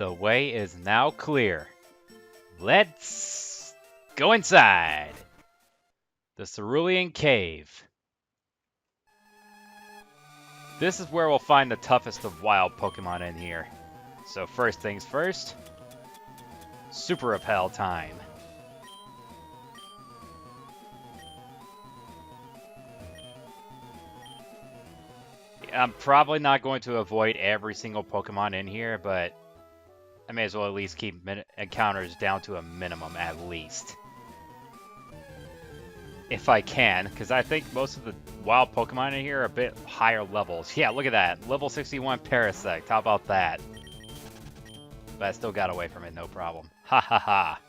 The way is now clear. Let's go inside the Cerulean Cave. This is where we'll find the toughest of wild Pokemon in here. So first things first, Super Repel time. I'm probably not going to avoid every single Pokemon in here, but I may as well at least keep encounters down to a minimum at least. If I can, because I think most of the wild Pokemon in here are a bit higher levels. Yeah, look at that. Level 61 Parasect. How about that? But I still got away from it, no problem. Ha ha ha.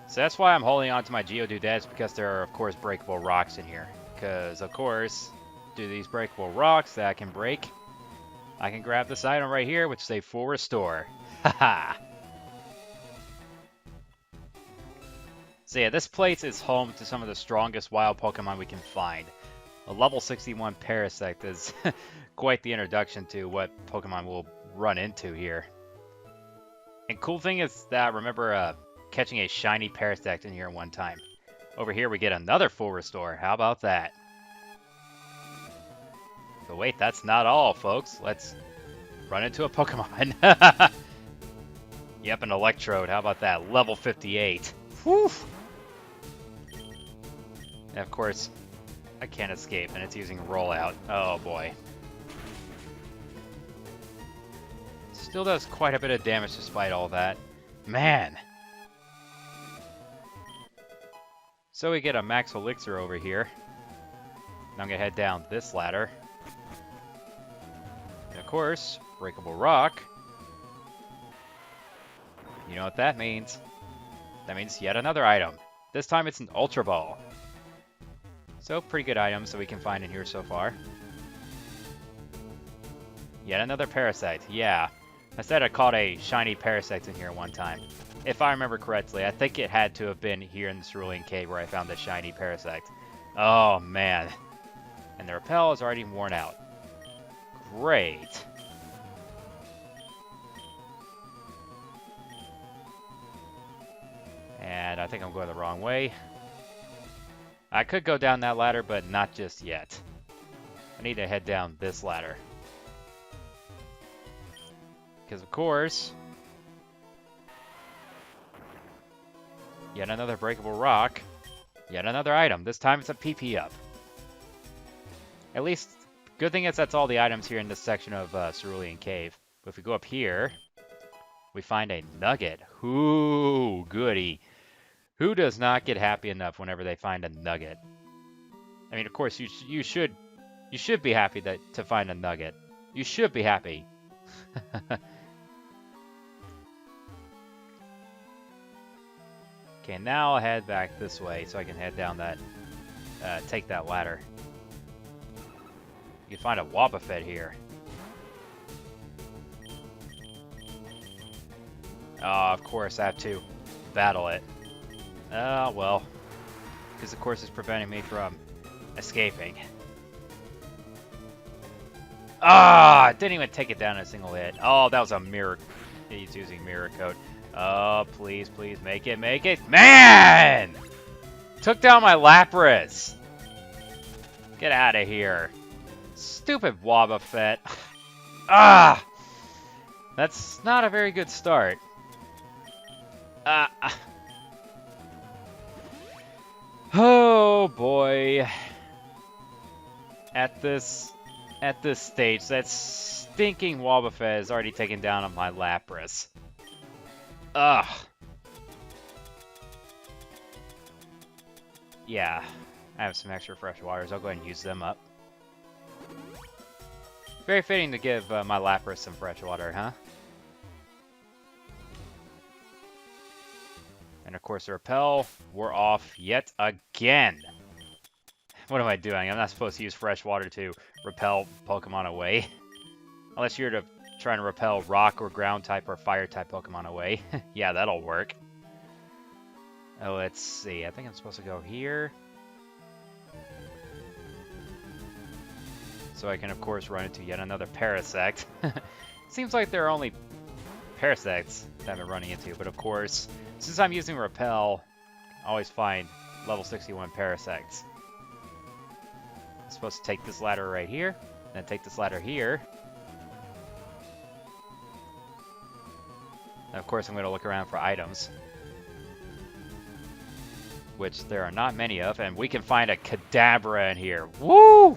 So that's why I'm holding on to my Geodudes, because there are, of course, breakable rocks in here. Because, of course, due to these breakable rocks that I can break, I can grab this item right here, which is a full restore. Haha. So yeah, this place is home to some of the strongest wild Pokemon we can find. A level 61 Parasect is quite the introduction to what Pokemon we'll run into here. And cool thing is that I remember catching a shiny Parasect in here one time. Over here we get another full restore. How about that? But wait, that's not all, folks. Let's run into a Pokemon. Yep, an Electrode. How about that? Level 58. Whew! And of course, I can't escape, and it's using Rollout. Oh boy. Still does quite a bit of damage despite all that. Man! So we get a Max Elixir over here. Now I'm gonna head down this ladder. And of course, Breakable Rock. You know what that means. That means yet another item. This time it's an Ultra Ball. So, pretty good items that we can find in here so far. Yet another Parasite. Yeah. I said I caught a shiny Parasite in here one time. If I remember correctly, I think it had to have been here in the Cerulean Cave where I found the shiny Parasite. Oh, man. And the Repel is already worn out. Great. And I think I'm going the wrong way. I could go down that ladder, but not just yet. I need to head down this ladder. Because, of course, yet another breakable rock. Yet another item. This time it's a PP up. At least, good thing is that's all the items here in this section of Cerulean Cave. But if we go up here, we find a nugget. Ooh, goody. Who does not get happy enough whenever they find a nugget? I mean, of course, you should be happy to find a nugget. You should be happy. Okay, now I'll head back this way so I can head down that, take that ladder. You can find a Wobbuffet here. Oh, of course, I have to battle it. Oh, well. Because, of course, it's preventing me from escaping. Ah! I didn't even take it down in a single hit. Oh, that was a mirror. He's using Mirror Coat. Oh, please, please, make it, make it. Man! Took down my Lapras. Get out of here. Stupid Wobbuffet. Ah! That's not a very good start. Oh boy. At this stage, that stinking Wobbuffet has already taken down my Lapras. Ugh. Yeah, I have some extra fresh waters. I'll go ahead and use them up. Very fitting to give my Lapras some fresh water, huh? And of course, the Repel, we're off yet again. What am I doing? I'm not supposed to use fresh water to repel Pokemon away. Unless you're trying to repel rock or ground type or fire type Pokemon away. Yeah, that'll work. Oh, let's see. I think I'm supposed to go here. So I can, of course, run into yet another Parasect. Seems like there are only Parasects that I'm running into, but of course, since I'm using Repel, I always find level 61 Parasects. I'm supposed to take this ladder right here, then take this ladder here. And of course, I'm going to look around for items, which there are not many of, and we can find a Kadabra in here. Woo!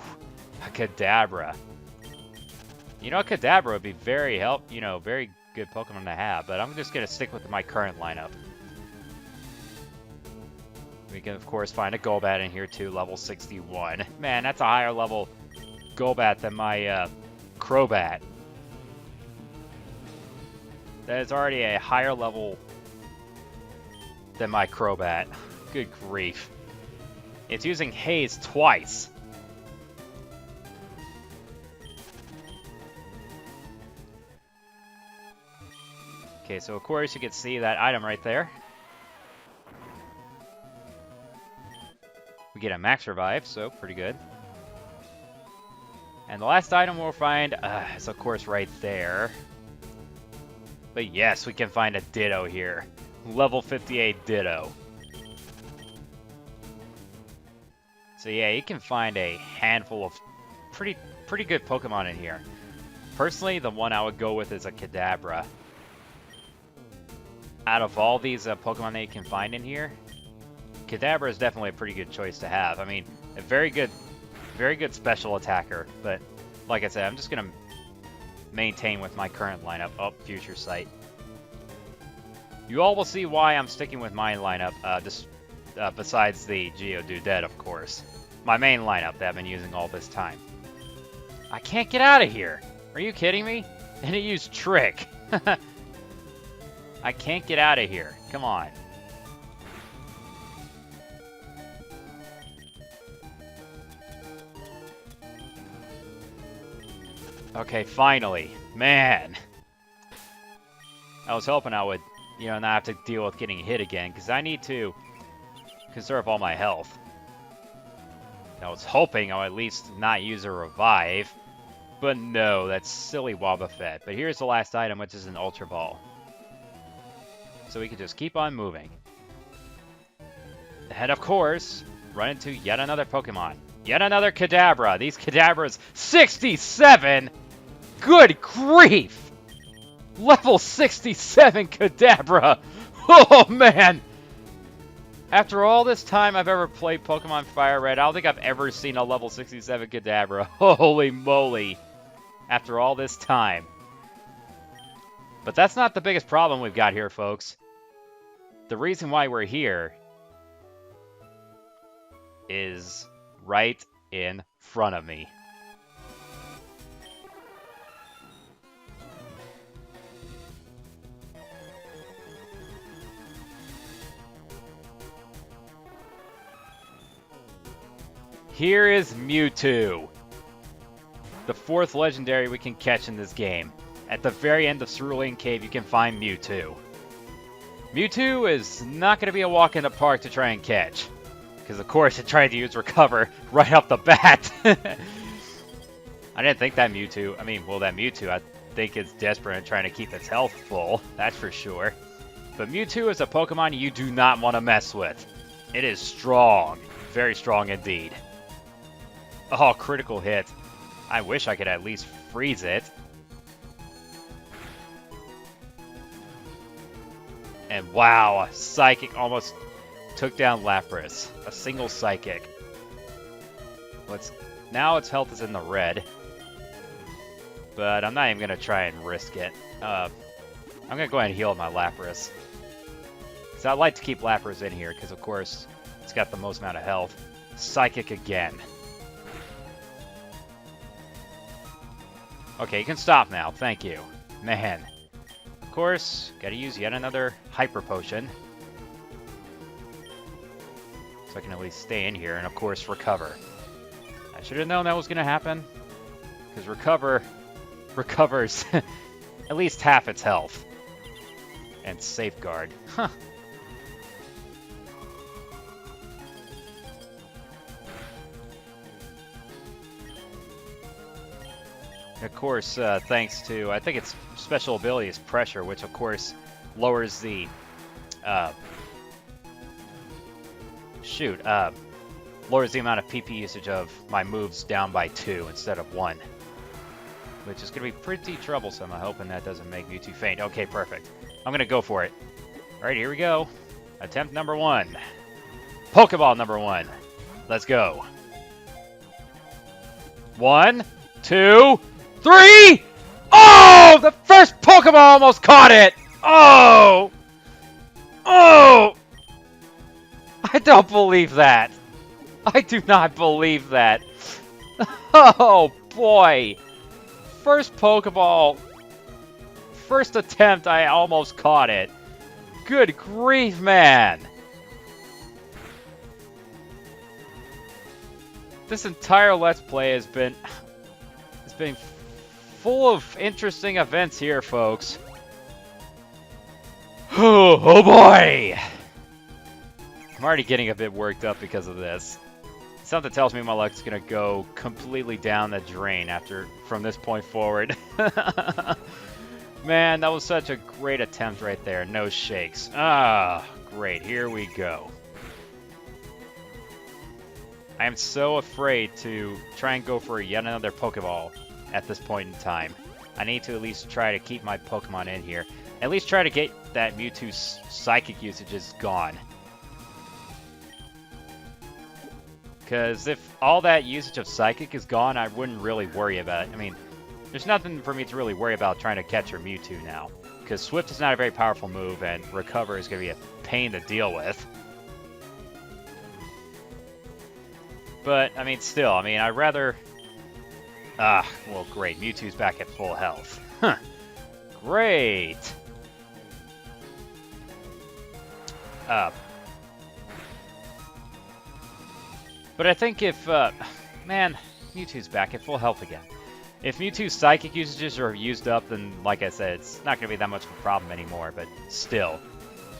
A Kadabra. You know, a Kadabra would be very very good Pokemon to have, but I'm just going to stick with my current lineup. We can, of course, find a Golbat in here, too, level 61. Man, that's a higher level Golbat than my Crobat. That is already a higher level than my Crobat. Good grief. It's using Haze twice. Okay, so of course you can see that item right there. We get a max revive, so pretty good. And the last item we'll find is of course right there. But yes, we can find a Ditto here. Level 58 Ditto. So yeah, you can find a handful of pretty good Pokemon in here. Personally, the one I would go with is a Kadabra. Out of all these Pokemon that you can find in here, Kadabra is definitely a pretty good choice to have. I mean, a very good special attacker, but like I said, I'm just going to maintain with my current lineup. Oh, Future Sight. You all will see why I'm sticking with my lineup, besides the Geodude, of course. My main lineup that I've been using all this time. I can't get out of here! Are you kidding me? And it used Trick! I can't get out of here. Come on. Okay, finally. Man. I was hoping I would, not have to deal with getting hit again, because I need to conserve all my health. I was hoping I would at least not use a revive, but no, that's silly Wobbuffet. But here's the last item, which is an Ultra Ball. So we can just keep on moving. And of course, run into yet another Pokemon. Yet another Kadabra. These Kadabras, 67! Good grief! Level 67 Kadabra! Oh, man! After all this time I've ever played Pokemon FireRed, I don't think I've ever seen a level 67 Kadabra. Holy moly! After all this time. But that's not the biggest problem we've got here, folks. The reason why we're here is right in front of me. Here is Mewtwo. The 4th legendary we can catch in this game. At the very end of Cerulean Cave, you can find Mewtwo. Mewtwo is not going to be a walk in the park to try and catch. Because, of course, it tried to use Recover right off the bat. I didn't think that Mewtwo... that Mewtwo, I think is desperate and trying to keep its health full. That's for sure. But Mewtwo is a Pokemon you do not want to mess with. It is strong. Very strong indeed. Oh, critical hit. I wish I could at least freeze it. And wow, a Psychic almost took down Lapras. A single Psychic. Now its health is in the red. But I'm not even going to try and risk it. I'm going to go ahead and heal my Lapras. So I'd like to keep Lapras in here because, of course, it's got the most amount of health. Psychic again. Okay, you can stop now. Thank you. Man. Of course, gotta use yet another Hyper Potion. So I can at least stay in here and, of course, Recover. I should have known that was gonna happen. Because Recover recovers at least half its health. And Safeguard. Huh. Of course, thanks to, I think its special ability is Pressure, which of course lowers the, lowers the amount of PP usage of my moves down by 2 instead of 1. Which is going to be pretty troublesome. I'm hoping that doesn't make Mewtwo faint. Okay, perfect. I'm going to go for it. Alright, here we go. Attempt number 1. Pokeball number 1. Let's go. 1, 2, 3! Oh! The first Pokeball almost caught it! Oh! Oh! I don't believe that. I do not believe that. Oh, boy. First Pokeball. First attempt, I almost caught it. Good grief, man. This entire Let's Play has been full of interesting events here, folks. Oh boy! I'm already getting a bit worked up because of this. Something tells me my luck's gonna go completely down the drain from this point forward. Man, that was such a great attempt right there. No shakes. Ah, great. Here we go. I am so afraid to try and go for yet another Pokeball at this point in time. I need to at least try to keep my Pokemon in here. At least try to get that Mewtwo's Psychic usages gone. Because if all that usage of Psychic is gone, I wouldn't really worry about it. I mean, there's nothing for me to really worry about trying to catch your Mewtwo now. Because Swift is not a very powerful move, and Recover is going to be a pain to deal with. But, I mean, still, I'd rather... well, great. Mewtwo's back at full health. Huh. Great! But I think if, man, Mewtwo's back at full health again. If Mewtwo's Psychic usages are used up, then, like I said, it's not going to be that much of a problem anymore, but still.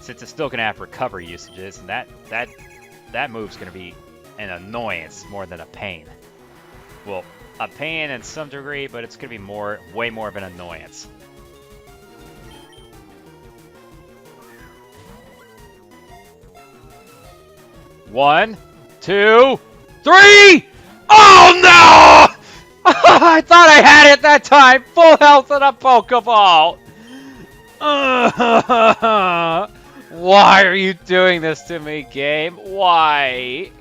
Since it's still going to have Recover usages, and that move's going to be an annoyance more than a pain. Well, a pain in some degree, but it's going to be way more of an annoyance. One, 2, 3! Oh no! I thought I had it that time! Full health and a Pokeball! Why are you doing this to me, game? Why?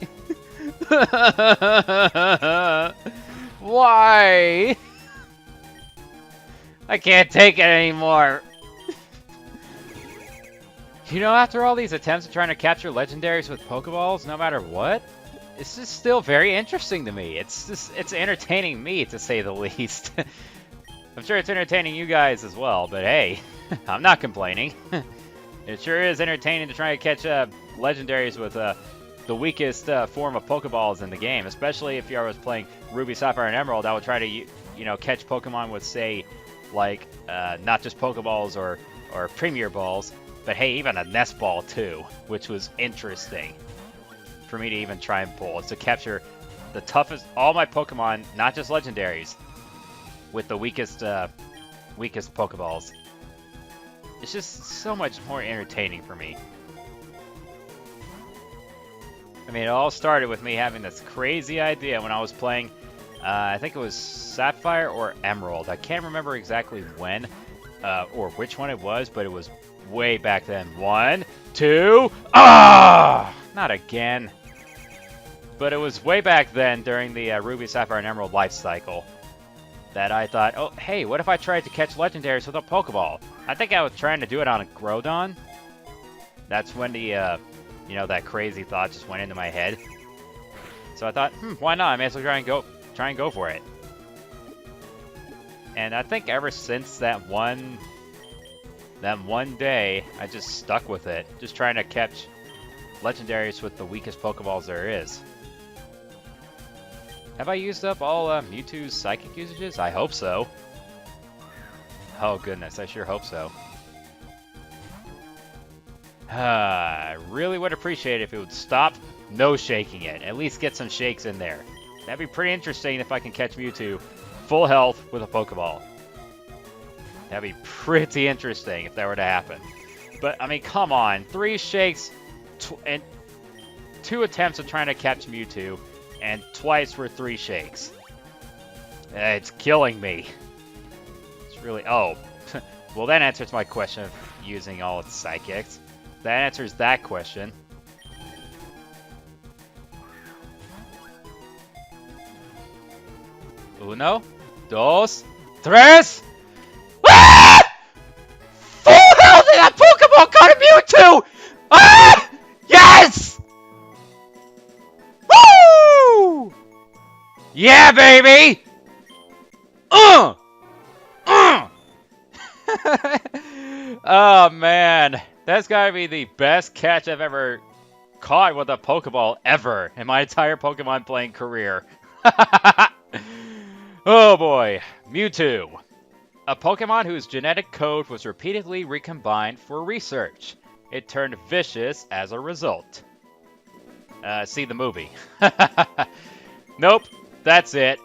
Why? I can't take it anymore. You know, after all these attempts at trying to capture legendaries with Pokeballs, no matter what, this is still very interesting to me. It's entertaining me, to say the least. I'm sure it's entertaining you guys as well, but hey, I'm not complaining. It sure is entertaining to try and catch legendaries with the weakest form of Pokeballs in the game, especially if you was playing Ruby, Sapphire, and Emerald. I would try to, catch Pokemon with, say, like, not just Pokeballs or Premier Balls, but hey, even a Nest Ball too, which was interesting for me to even try and pull. It's to capture the toughest, all my Pokemon, not just legendaries, with the weakest Pokeballs. It's just so much more entertaining for me. I mean, it all started with me having this crazy idea when I was playing, I think it was Sapphire or Emerald. I can't remember exactly when or which one it was, but it was way back then. 1, 2, not again. But it was way back then during the Ruby, Sapphire, and Emerald life cycle that I thought, oh, hey, what if I tried to catch legendaries with a Pokeball? I think I was trying to do it on a Groudon. That's when the, that crazy thought just went into my head. So I thought, why not? I may as well try and go for it. And I think ever since that one day, I just stuck with it, just trying to catch legendaries with the weakest Pokeballs there is. Have I used up all Mewtwo's Psychic usages? I hope so. Oh goodness, I sure hope so. I really would appreciate it if it would stop no shaking it. At least get some shakes in there. That'd be pretty interesting if I can catch Mewtwo full health with a Pokeball. That'd be pretty interesting if that were to happen. But, I mean, come on. 3 shakes and 2 attempts at trying to catch Mewtwo, and twice for 3 shakes. It's killing me. It's really... Oh. Well, that answers my question of using all its Psychics. That answers that question. Uno, dos, tres. Ah! Full health in that Pokeball caught a Mewtwo! Ah! Yes! Woo! Yeah, baby! Oh, man. That's gotta be the best catch I've ever caught with a Pokeball ever in my entire Pokemon playing career. Oh, boy. Mewtwo. A Pokemon whose genetic code was repeatedly recombined for research. It turned vicious as a result. See the movie. Nope. That's it.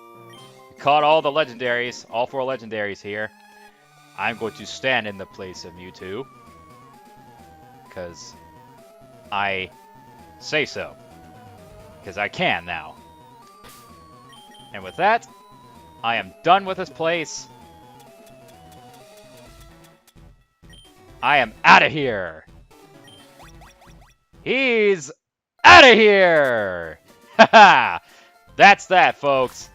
Caught all the legendaries, all 4 legendaries here. I'm going to stand in the place of Mewtwo. Because I say so. Because I can now. And with that, I am done with this place. I am out of here. He's out of here. Haha. That's that, folks.